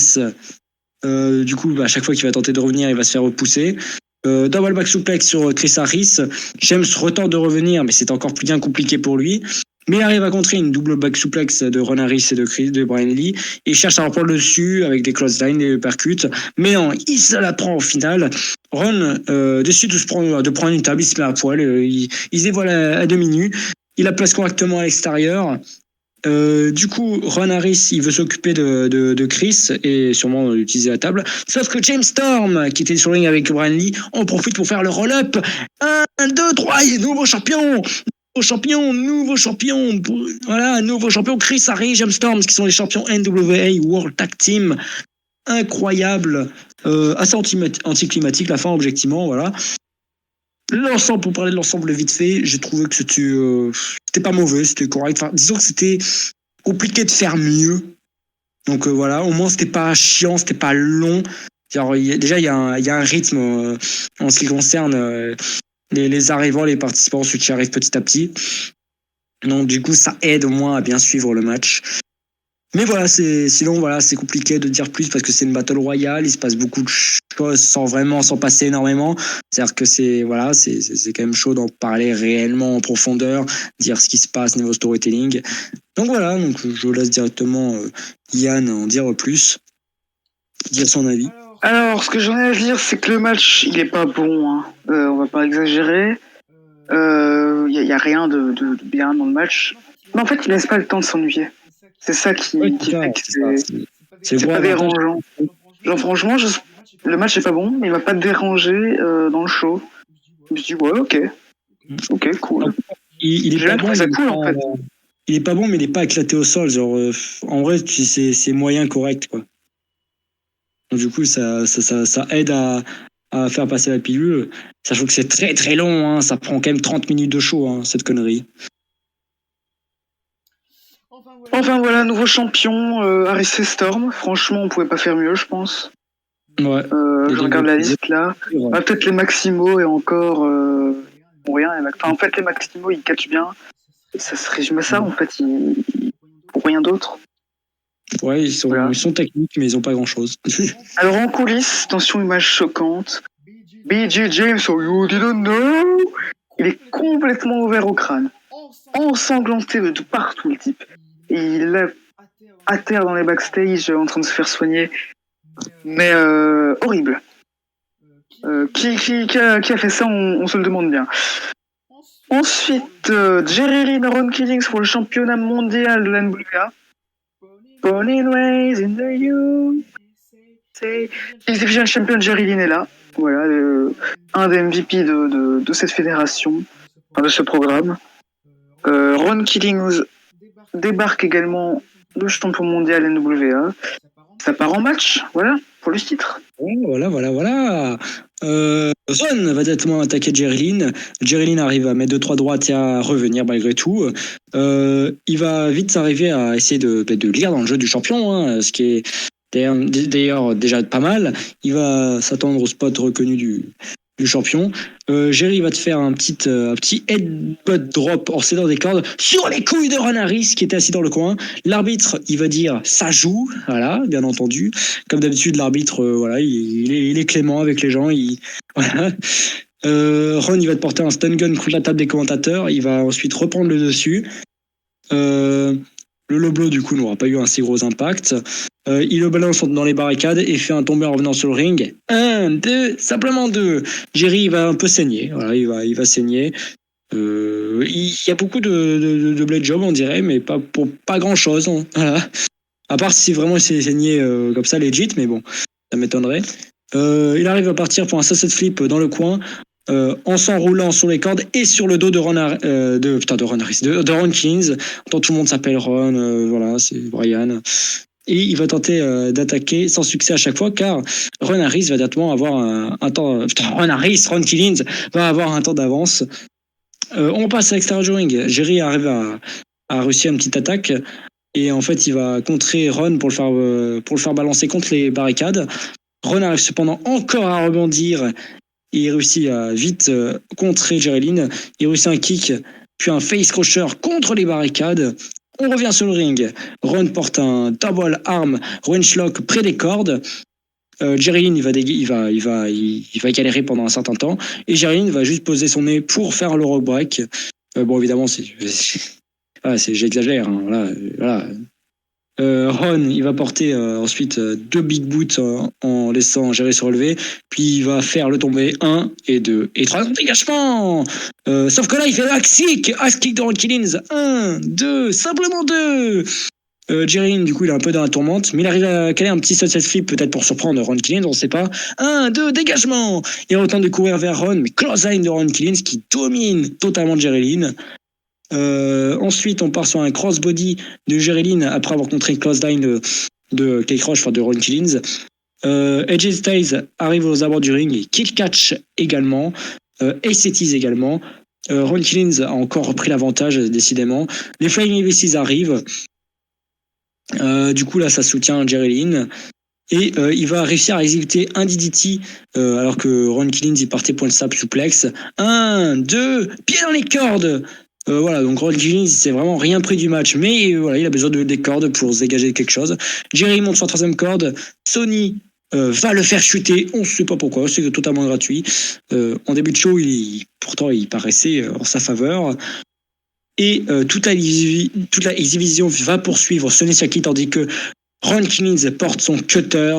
du coup, à chaque fois qu'il va tenter de revenir, il va se faire repousser. Double back suplex sur Chris Harris. James retente de revenir, mais c'est encore plus bien compliqué pour lui. Mais il arrive à contrer une double back suplex de Ron Harris et de Brian Lee. Et cherche à reprendre le dessus avec des clotheslines, des percutes. Mais non, il se la prend au final. Ron décide de prendre une table, il se met à poil. Il se dévoile à demi-nu. Il la place correctement à l'extérieur. Du coup, Ron Harris, il veut s'occuper de Chris et sûrement utiliser la table. Sauf que James Storm, qui était sur le ring avec Brian Lee, en profite pour faire le roll-up. 1, 2, 3, il est nouveau champion. Nouveau champion. Voilà, nouveau champion. Chris Harris, James Storm, qui sont les champions NWA World Tag Team. Incroyable. Assez anticlimatique, la fin, objectivement, voilà. L'ensemble, pour parler de l'ensemble vite fait, j'ai trouvé que c'était pas mauvais, c'était correct. Enfin, disons que c'était compliqué de faire mieux. Donc voilà, au moins c'était pas chiant, c'était pas long. Genre, il y a un rythme en ce qui concerne les arrivants, les participants, ceux qui arrivent petit à petit. Donc du coup, ça aide au moins à bien suivre le match. Mais voilà, sinon voilà, c'est compliqué de dire plus parce que c'est une battle royale, il se passe beaucoup de choses sans passer énormément. C'est-à-dire que c'est quand même chaud d'en parler réellement en profondeur, dire ce qui se passe niveau storytelling. Donc voilà, je laisse directement Yann en dire plus, dire son avis. Alors, ce que j'en ai à dire, c'est que le match, il est pas bon. Hein. On va pas exagérer. Y a rien de bien dans le match. Mais en fait, il laisse pas le temps de s'ennuyer. C'est ça qui fait que c'est pas dérangeant. Genre franchement, le match est pas bon, mais il m'a pas dérangé dans le show. Je me suis dit ouais, ok, cool. Il est pas bon, ça cool en fait. Il est pas bon, mais il est pas éclaté au sol. Genre, en vrai, c'est moyen correct quoi. Donc, du coup, ça aide à faire passer la pilule. Sachant que c'est très très long, hein, ça prend quand même 30 minutes de show, hein, cette connerie. Enfin voilà, nouveau champion, Harris et Storm. Franchement, on pouvait pas faire mieux, je pense. Ouais. Je regarde la liste là. Ouais. Peut-être les Maximo et encore. Bon, rien. En fait, les Maximo, ils catchent bien. Et ça se résume à ça, en fait. Pour rien d'autre. Ouais, ils sont techniques, mais ils ont pas grand-chose. Alors en coulisses, attention, image choquante. BJ James, so you didn't know. Il est complètement ouvert au crâne. Ensanglanté de partout, le type. Et il est à terre dans les backstage en train de se faire soigner. Mais horrible. Qui a fait ça, on se le demande bien. Ensuite, Jerry Lynn, Ron Killings pour le championnat mondial de la NWA. Born and raised in the USA. X-Division Champion Jerry Lynn est là. Voilà, un des MVP de cette fédération, enfin de ce programme. Ron Killings débarque également le champion mondial NWA. Ça part en match, voilà, pour le titre. Voilà. Ron va directement attaquer Jerry Lynn. Jerry Lynn arrive à mettre 2-3 droites et à revenir malgré tout. Il va vite arriver à essayer de lire dans le jeu du champion, hein, ce qui est d'ailleurs déjà pas mal. Il va s'attendre au spot reconnu du champion. Jerry va te faire un petit headbutt drop hors dans des cordes sur les couilles de Ron Harris qui était assis dans le coin. L'arbitre, il va dire ça joue, voilà, bien entendu. Comme d'habitude, l'arbitre, voilà, il est clément avec les gens. Voilà. Ron, il va te porter un stun gun contre la table des commentateurs. Il va ensuite reprendre le dessus. Le low blow, du coup, n'aura pas eu un si gros impact. Il le balance dans les barricades et fait un tombé en revenant sur le ring. 1, 2, simplement 2. Jerry, il va un peu saigner. Voilà, il va saigner. Il y a beaucoup de blade job, on dirait, mais pas grand chose. Hein. Voilà. À part si vraiment il s'est saigné comme ça, legit, mais bon, ça m'étonnerait. Il arrive à partir pour un sunset flip dans le coin. En s'enroulant sur les cordes et sur le dos de Ron Killings. Tant tout le monde s'appelle Ron, voilà, c'est Brian. Et il va tenter d'attaquer sans succès à chaque fois car Ron Harris va directement avoir un temps. Ron Killings va avoir un temps d'avance. On passe à l'extérieur du ring. Jerry arrive à réussir une petite attaque et en fait il va contrer Ron pour le faire balancer contre les barricades. Ron arrive cependant encore à rebondir. Il réussit à vite contrer Jerry Lynn. Il réussit un kick, puis un face crusher contre les barricades. On revient sur le ring. Ron porte un double arm wrenchlock près des cordes. Jerry Lynn, il va galérer pendant un certain temps. Et Jerry Lynn va juste poser son nez pour faire le rock break. Bon, évidemment, j'exagère. Hein, voilà. Ron, il va porter ensuite 2 big boots en laissant Jerry se relever. Puis il va faire le tomber 1 et 2 et 3 dégagement. Sauf que là, il fait l'axe kick de Ron Killings. 1, 2, simplement 2. Jerry, du coup, il est un peu dans la tourmente, mais il arrive à caler un petit sunset flip, peut-être pour surprendre Ron Killings, on ne sait pas. 1, 2, dégagement. Il retente de courir vers Ron, mais close line de Ron Killings qui domine totalement Jerry Lynn. Ensuite, on part sur un crossbody de Jerry Lynn après avoir contré close line de Kate Roche, enfin de Ron Killings. AJ Styles arrive aux abords du ring et kick catch également. ACTs également. Ron Killings a encore repris l'avantage, décidément. Les Flying AVCs arrivent. Du coup, là, ça soutient Jerry Lynn. Et il va réussir à exécuter un DDT alors que Ron Killings il partait point de sable suplex. 1, 2, pied dans les cordes. Voilà, donc Ron Killings c'est vraiment rien pris du match, mais voilà, il a besoin des cordes pour se dégager quelque chose. Jerry monte sur la 3e corde. Sony va le faire chuter, on ne sait pas pourquoi, c'est totalement gratuit. En début de show, pourtant il paraissait en sa faveur. Et toute la exhibition va poursuivre Sonny Saki tandis que Ron Killings porte son cutter.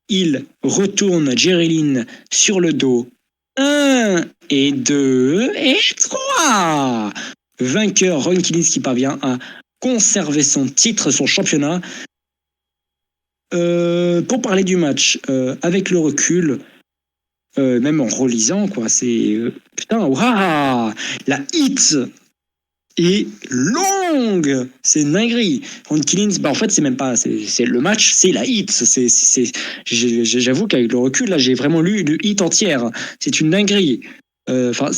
Il retourne Jerry Lynn sur le dos. 1 et 2 et 3. Vainqueur Ron Killings qui parvient à conserver son titre, son championnat. Pour parler du match, avec le recul, même en relisant, quoi, c'est putain, waouh, la hit est longue, c'est une dinguerie. Ron Killings, en fait, c'est même pas, c'est le match, c'est la hit. J'avoue qu'avec le recul, là, j'ai vraiment lu le hit entière. C'est une dinguerie. Enfin,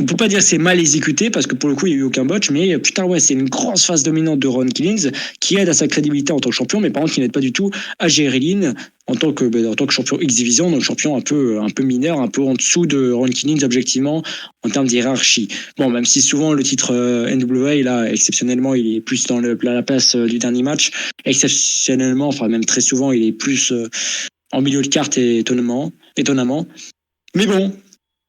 on peut pas dire que c'est mal exécuté parce que pour le coup il y a eu aucun botch, mais putain ouais, c'est une grosse phase dominante de Ron Killings qui aide à sa crédibilité en tant que champion, mais par contre qui n'aide pas du tout à Jerry Lynn en tant que champion X-Division, donc champion un peu mineur, un peu en dessous de Ron Killings objectivement en termes d'hiérarchie. Bon, même si souvent le titre NWA là exceptionnellement il est plus dans la place du dernier match, exceptionnellement, enfin même très souvent il est plus en milieu de carte étonnamment. Mais bon,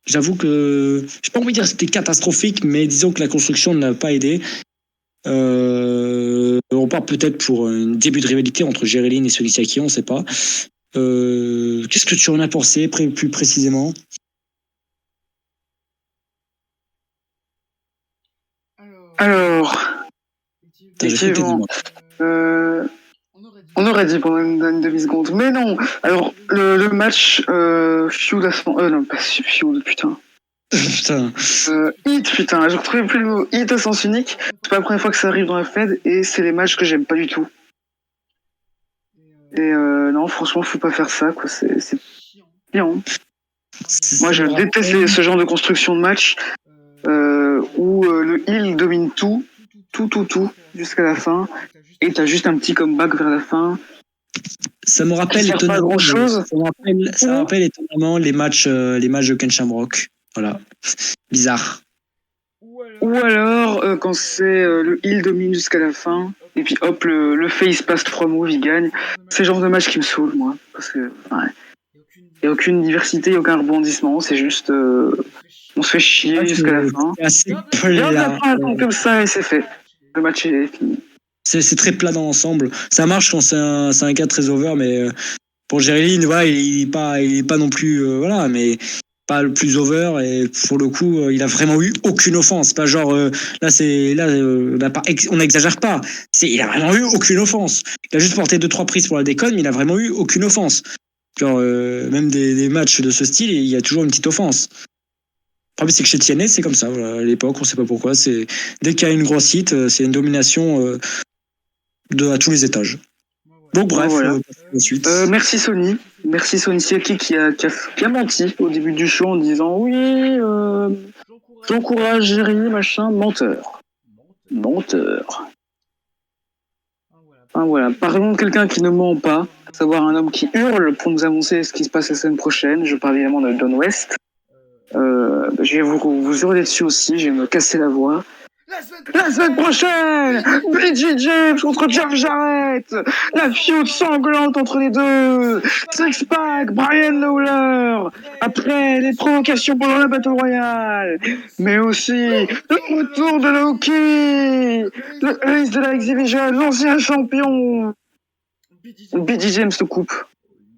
j'avoue que j'ai pas envie de dire que c'était catastrophique, mais disons que la construction n'a pas aidé. On part peut-être pour un début de rivalité entre Jerry Lynn et Sonny Saki, on sait pas. Qu'est-ce que tu en as pensé plus précisément? Alors, effectivement, on aurait dit pendant une demi-seconde, mais non. Alors, le match Feud à son... non, pas Feud, putain. Putain. Hit, putain, je retrouvais plus le mot. Hit à sens unique. C'est pas la première fois que ça arrive dans la Fed, et c'est les matchs que j'aime pas du tout. Et non, franchement, faut pas faire ça, quoi. C'est bien. Moi, je déteste ce genre de construction de match où le heel domine tout, jusqu'à la fin, et t'as juste un petit comeback vers la fin. Ça me rappelle étonnamment, ça rappelle étonnamment les matchs de Ken Shamrock. Voilà, bizarre. Ou alors quand c'est le heel domine jusqu'à la fin, et puis hop, le face passe 3 moves, il gagne. C'est le genre de match qui me saoule, moi, parce que y a aucune diversité, aucun rebondissement, c'est juste on se fait chier jusqu'à la fin. C'est assez plat. Comme ça et c'est fait. Le match est fini. C'est très plat dans l'ensemble. Ça marche quand c'est un cas très over, mais pour Jerry Lynn, ouais, il est pas non plus voilà, mais pas le plus over, et pour le coup il a vraiment eu aucune offense. Pas genre on n'exagère pas, il a vraiment eu aucune offense. Il a juste porté 2-3 prises pour la déconne, mais il a vraiment eu aucune offense. Genre même des matchs de ce style, il y a toujours une petite offense. Le problème c'est que chez TNA c'est comme ça, voilà, à l'époque on sait pas pourquoi, c'est dès qu'il y a une grosse hit, c'est une domination à tous les étages. Donc bref, voilà. Ensuite. Merci Sony Saki qui a menti au début du show en disant oui, j'encourage Jerry, machin, menteur. Enfin, voilà. Parlons de quelqu'un qui ne ment pas, à savoir un homme qui hurle pour nous annoncer ce qui se passe la semaine prochaine. Je parle évidemment de Don West. Je vais vous hurler dessus aussi, je vais me casser la voix. La semaine prochaine, BG James contre Jeff Jarrett. La feud sanglante entre les deux. Six Pack, Brian Lawler. Après les provocations pendant la Battle Royale. Mais aussi le retour de Loki. Le ace de la X-Division, l'ancien champion. BG James se coupe.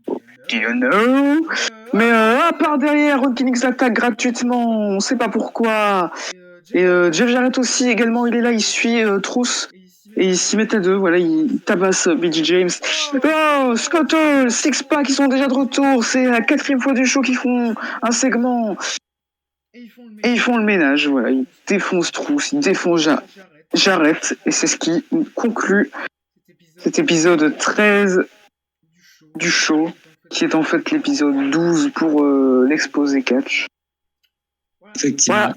Do you know? Mais à part derrière, Ron Phoenix attaque gratuitement. On sait pas pourquoi. Et Jeff Jarrett aussi, également, il est là, il suit Trousse. Et ils s'y mettent à deux, voilà, ils tabassent BG James. Oh, Scott Hall, Six Pack, ils sont déjà de retour. C'est la 4e fois du show qu'ils font un segment. Et ils font le ménage, voilà. Ils défoncent Trousse, ils défoncent Jarrett. Et c'est ce qui conclut cet épisode 13 du show, qui est en fait l'épisode 12 pour l'exposé catch. Effectivement. Voilà.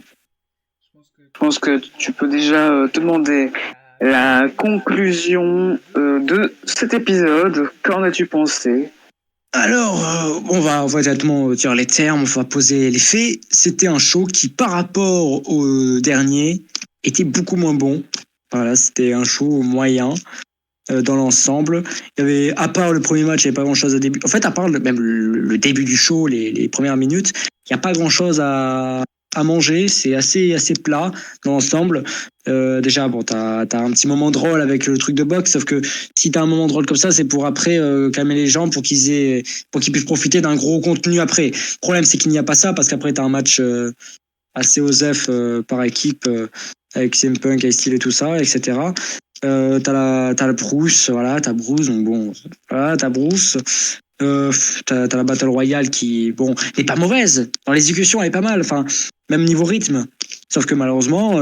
Je pense que tu peux déjà te demander la conclusion de cet épisode. Qu'en as-tu pensé? Alors, on va directement dire les termes, on va poser les faits. C'était un show qui, par rapport au dernier, était beaucoup moins bon. Voilà, c'était un show moyen dans l'ensemble. Il y avait, à part le premier match, il n'y avait pas grand-chose à début. En fait, à part même le début du show, les premières minutes, il n'y a pas grand-chose à manger. C'est assez plat dans l'ensemble. Déjà, bon, t'as un petit moment drôle avec le truc de boxe, sauf que si t'as un moment drôle comme ça, c'est pour après calmer les gens pour qu'ils puissent profiter d'un gros contenu après. Le problème, c'est qu'il n'y a pas ça, parce qu'après, t'as un match assez osef par équipe avec CM Punk, Ice Steel et tout ça, etc. T'as la Bruce, voilà, t'as Bruce, donc bon, voilà, t'as Bruce. T'as la Battle Royale qui, bon, n'est pas mauvaise. Dans l'exécution, elle est pas mal. Enfin, même niveau rythme. Sauf que malheureusement,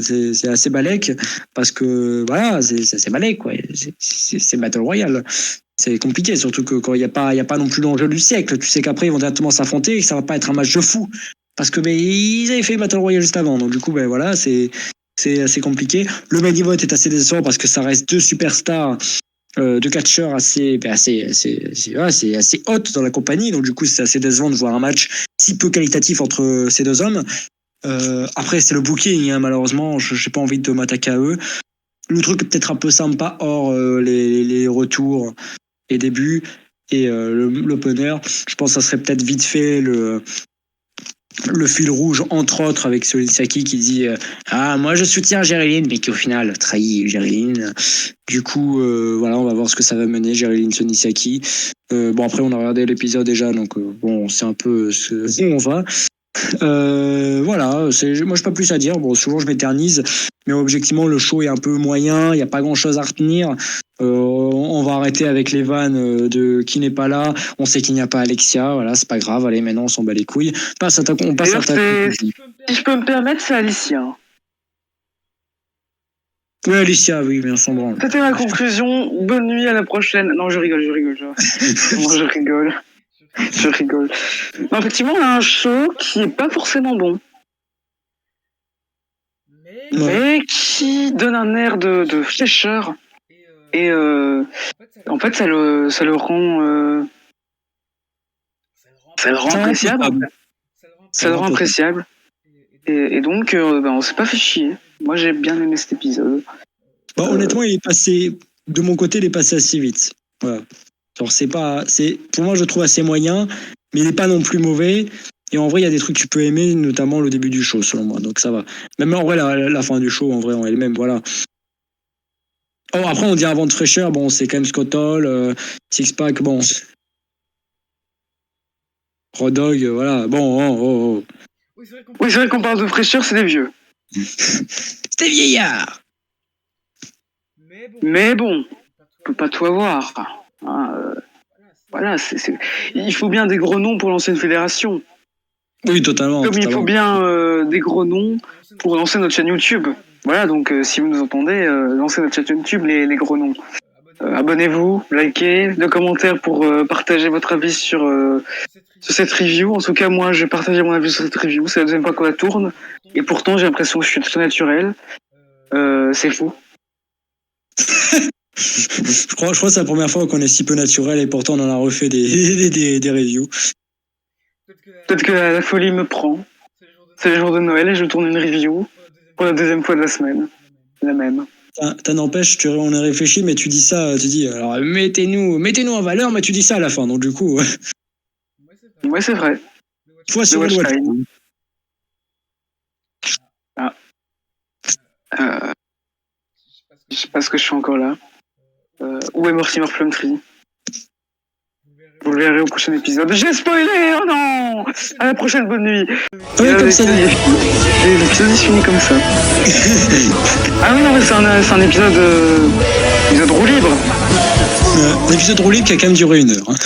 c'est assez balèque parce que, voilà, c'est balèque, quoi. C'est Battle Royale. C'est compliqué, surtout que quand il y a pas non plus l'enjeu du siècle. Tu sais qu'après, ils vont directement s'affronter et que ça va pas être un match de fou. Parce que, ils avaient fait Battle Royale juste avant. Donc, du coup, voilà, c'est assez compliqué. Le main event est assez décevant parce que ça reste deux superstars de catcheurs assez hautes dans la compagnie, donc du coup c'est assez décevant de voir un match si peu qualitatif entre ces deux hommes. Après c'est le booking, hein, malheureusement j'ai pas envie de m'attaquer à eux. Le truc est peut-être un peu sympa hors les retours et débuts et l'opener, je pense que ça serait peut-être vite fait le fil rouge, entre autres, avec Solisaki qui dit moi je soutiens Jerilyn, mais qui au final trahit Jerilyn. Du coup, voilà, on va voir ce que ça va mener, Jerilyn Solisaki. Bon, après, on a regardé l'épisode déjà, donc bon, c'est un peu où on va. Voilà, moi j'ai pas plus à dire. Bon, souvent je m'éternise, mais objectivement le show est un peu moyen, il y a pas grand chose à retenir. On va arrêter avec les vannes de qui n'est pas là. On sait qu'il n'y a pas Alexia, voilà, c'est pas grave. Allez, maintenant on s'en bat les couilles. On passe à Si je peux me permettre, c'est Alicia. Oui, Alicia, oui, bien sans branle. C'était ma conclusion. Bonne nuit, à la prochaine. Non, je rigole. Non, je rigole. Non, effectivement, on a un show qui est pas forcément bon. Mais qui donne un air de fraîcheur. Et en fait, ça le rend appréciable. Ça le rend appréciable. Et donc, on s'est pas fait chier. Moi, j'ai bien aimé cet épisode. Bon, honnêtement, de mon côté, il est passé assez vite. Voilà. Genre, pour moi, je le trouve assez moyen, mais il n'est pas non plus mauvais. Et en vrai, il y a des trucs que tu peux aimer, notamment le début du show, selon moi. Donc ça va. Même en vrai, la fin du show, en vrai, en elle-même, voilà. Oh, après, on dit un vent de fraîcheur. Bon, c'est quand même Scott Hall, Six Pack, bon. Road Dogg, voilà. Bon, Oui, c'est vrai qu'on parle de fraîcheur, c'est des vieux. C'était vieillard. Mais bon, on peut pas tout avoir. Voilà, il faut bien des gros noms pour lancer une fédération. Oui, totalement. Comme il faut bien des gros noms pour lancer notre chaîne YouTube. Voilà, donc si vous nous entendez, lancez notre chaîne YouTube, les gros noms. Abonnez-vous, likez, de commentaires pour partager votre avis sur cette review. En tout cas, moi, je vais partager mon avis sur cette review. C'est la deuxième fois qu'on la tourne. Et pourtant, j'ai l'impression que je suis très naturel. C'est fou. Je crois que c'est la première fois qu'on est si peu naturel et pourtant on en a refait des reviews. Peut-être que la folie me prend. C'est le jour de Noël et je tourne une review. Pour la deuxième fois de la semaine. La même. T'as n'empêche, on a réfléchi, mais tu dis ça, tu dis, alors mettez-nous en valeur, mais tu dis ça à la fin, donc du coup, Ouais, c'est vrai. fois sur The le Watch watch. Time. Je sais pas ce que je suis encore là. Où est Mortimer Plumtree? Vous le verrez au prochain épisode. J'ai spoilé! Oh non! À la prochaine, bonne nuit! Ouais, comme ça. L'épisode il se finit comme ça. Ah oui, non, mais c'est un épisode. Épisode roue libre. Un épisode roulé qui a quand même duré 1 heure. Hein.